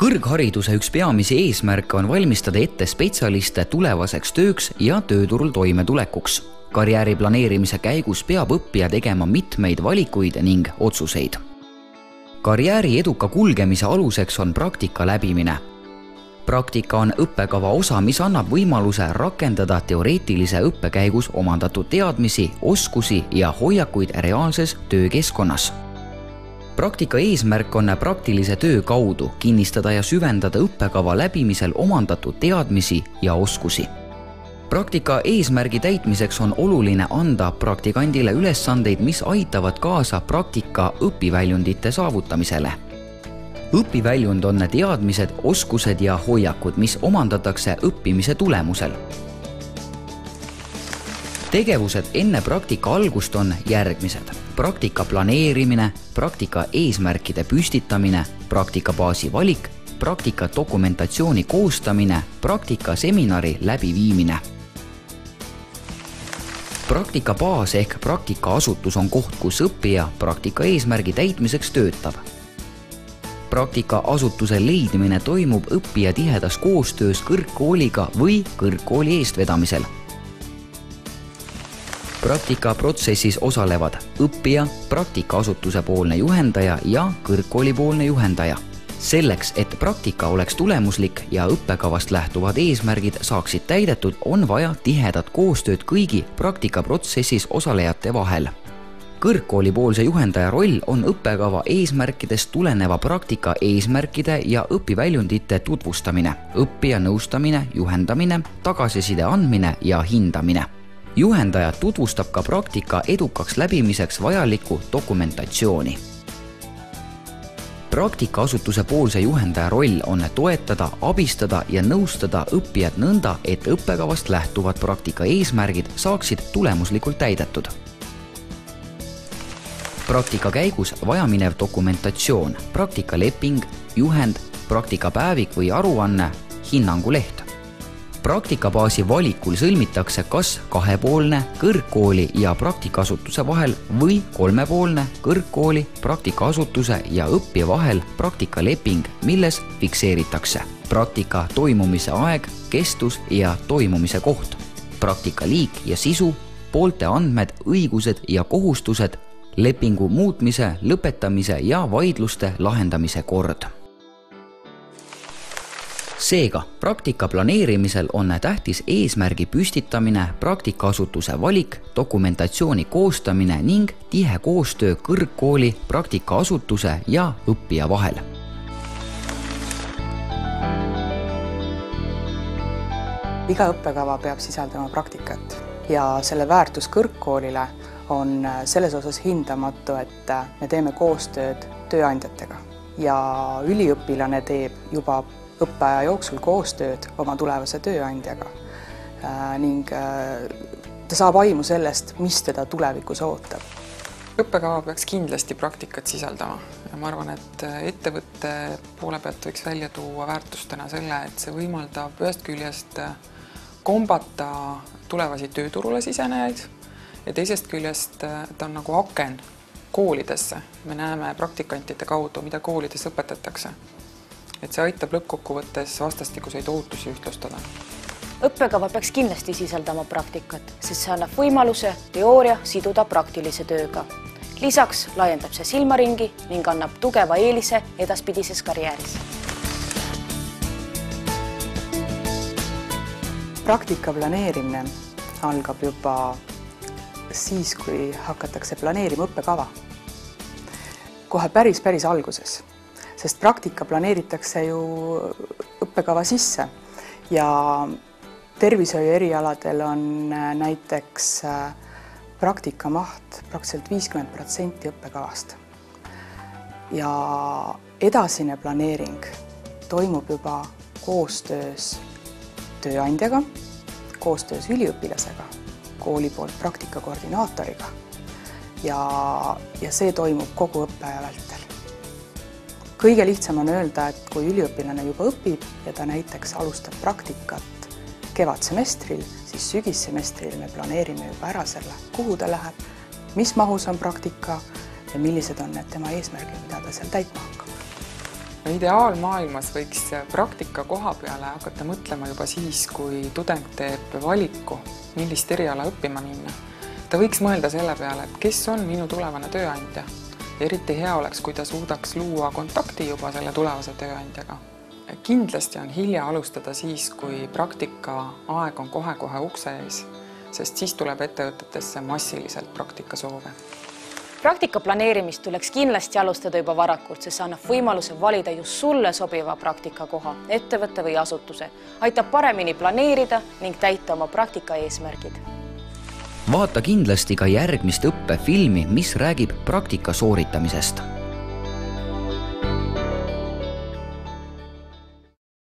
Kõrghariduse üks peamisi eesmärke on valmistada ette spetsialiste tulevaseks tööks ja tööturul toimetulekuks. Karjääri planeerimise käigus peab õppija tegema mitmeid valikuid ning otsuseid. Karjääri eduka kulgemise aluseks on praktika läbimine. Praktika on õppekava osa, mis annab võimaluse rakendada teoreetilise õppe käigus omandatud teadmisi, oskusi ja hoiakuid reaalses töökeskkonnas. Praktika eesmärk on praktilise töö kaudu kinnistada ja süvendada õppekava läbimisel omandatud teadmisi ja oskusi. Praktika eesmärgi täitmiseks on oluline anda praktikandile ülesandeid, mis aitavad kaasa praktika õpiväljundite saavutamisele. Õpiväljund on teadmised, oskused ja hoiakud, mis omandatakse õppimise tulemusel. Tegevused enne praktika algust on järgmised. Praktika planeerimine, praktika eesmärkide püstitamine, praktikabaasi valik, praktika dokumentatsiooni koostamine, praktika seminari läbiviimine. Praktikabaas ehk praktikaasutus on koht, kus õppija praktika eesmärgi täitmiseks töötab. Praktikaasutuse leidmine toimub õppija tihedas koostöös kõrgkooliga või kõrgkooli eestvedamisel. Praktikaprotsessis osalevad õppija, praktikaasutuse poolne juhendaja ja kõrgkooli poolne juhendaja. Selleks, et praktika oleks tulemuslik ja õppekavast lähtuvad eesmärgid saaksid täidetud, on vaja tihedat koostööd kõigi praktikaprotsessis osalejate vahel. Kõrgkooli poolse juhendaja roll on õppekava eesmärkidest tuleneva praktika eesmärkide ja õpiväljundite tutvustamine, õppija nõustamine, juhendamine, tagasiside andmine ja hindamine. Juhendaja tutvustab ka praktika edukaks läbimiseks vajalikku dokumentatsiooni. Praktikaasutuse poolse juhendaja roll on toetada, abistada ja nõustada õppijad nõnda, et õppekavast lähtuvad praktika eesmärgid saaksid tulemuslikult täidetud. Praktika käigus vajaminev dokumentatsioon, praktikaleping, juhend, praktikapäevik või aruanne, hinnanguleht. Praktikabaasi valikul sõlmitakse kas kahepoolne kõrgkooli ja praktikaasutuse vahel või kolmepoolne kõrgkooli, praktikaasutuse ja õppija vahel praktikaleping, milles fikseeritakse praktika toimumise aeg, kestus ja toimumise koht, praktika liik ja sisu, poolte andmed, õigused ja kohustused, lepingu muutmise, lõpetamise ja vaidluste lahendamise kord. Seega, praktika planeerimisel on tähtis eesmärgi püstitamine, praktikaasutuse valik, dokumentatsiooni koostamine ning tihe koostöö kõrgkooli, praktikaasutuse ja õppija vahel. Iga õppekava peab sisaldama praktikat ja selle väärtus kõrgkoolile on selles osas hindamatu, et me teeme koostööd tööandjatega ja üliõpilane teeb juba õppeaja jooksul koostööd oma tulevase tööandjaga ning ta saab aimu sellest, mis teda tulevikus ootab. Õppekava peaks kindlasti praktikat sisaldama ja ma arvan, et ettevõtte poole pealt võiks välja tuua väärtustena selle, et see võimaldab ühest küljest kombata tulevasi tööturule sisenejaid ja teisest küljest ta on nagu aken koolidesse. Me näeme praktikantide kaudu, mida koolides õpetatakse. Et see aitab lõppkokkuvõttes vastastikuseid ootusi ühtlustada. Õppekava peaks kindlasti sisaldama praktikat, sest see annab võimaluse teooria siduda praktilise tööga. Lisaks laiendab see silmaringi ning annab tugeva eelise edaspidises karjääris. Praktika planeerimine algab juba siis, kui hakatakse planeerima õppekava. Kohe päris alguses. Sest praktika planeeritakse ju õppekava sisse ja tervishoiu erialadel on näiteks praktikamaht praktiliselt 50% õppekavast. Ja edasine planeering toimub juba koostöös tööandjaga, koostöös üliõpilasega, kooli poolt praktikakoordinaatoriga ja see toimub kogu õppeaja vältel. Kõige lihtsam on öelda, et kui üliõpilane juba õpib ja ta näiteks alustab praktikat kevadsemestril, siis sügissemestril me planeerime juba ära selle, kuhu ta läheb, mis mahus on praktika ja millised on need tema eesmärgid, mida ta seal täitma hakkab. Ideaalmaailmas võiks praktika koha peale hakata mõtlema juba siis, kui tudeng teeb valiku, millist eriala õppima minna. Ta võiks mõelda selle peale, et kes on minu tulevane tööandja. Eriti hea oleks, kui ta suudaks luua kontakti juba selle tulevase tööandjaga. Kindlasti on hilja alustada siis, kui praktika aeg on kohe-kohe ukse ees, sest siis tuleb ettevõtetesse massiliselt praktikasoove. Praktika planeerimist tuleks kindlasti alustada juba varakult, sest annab võimaluse valida just sulle sobiva praktikakoha, ettevõtte või asutuse. Aitab paremini planeerida ning täita oma praktika eesmärgid. Vaata kindlasti ka järgmist õppefilmi, mis räägib praktika sooritamisest.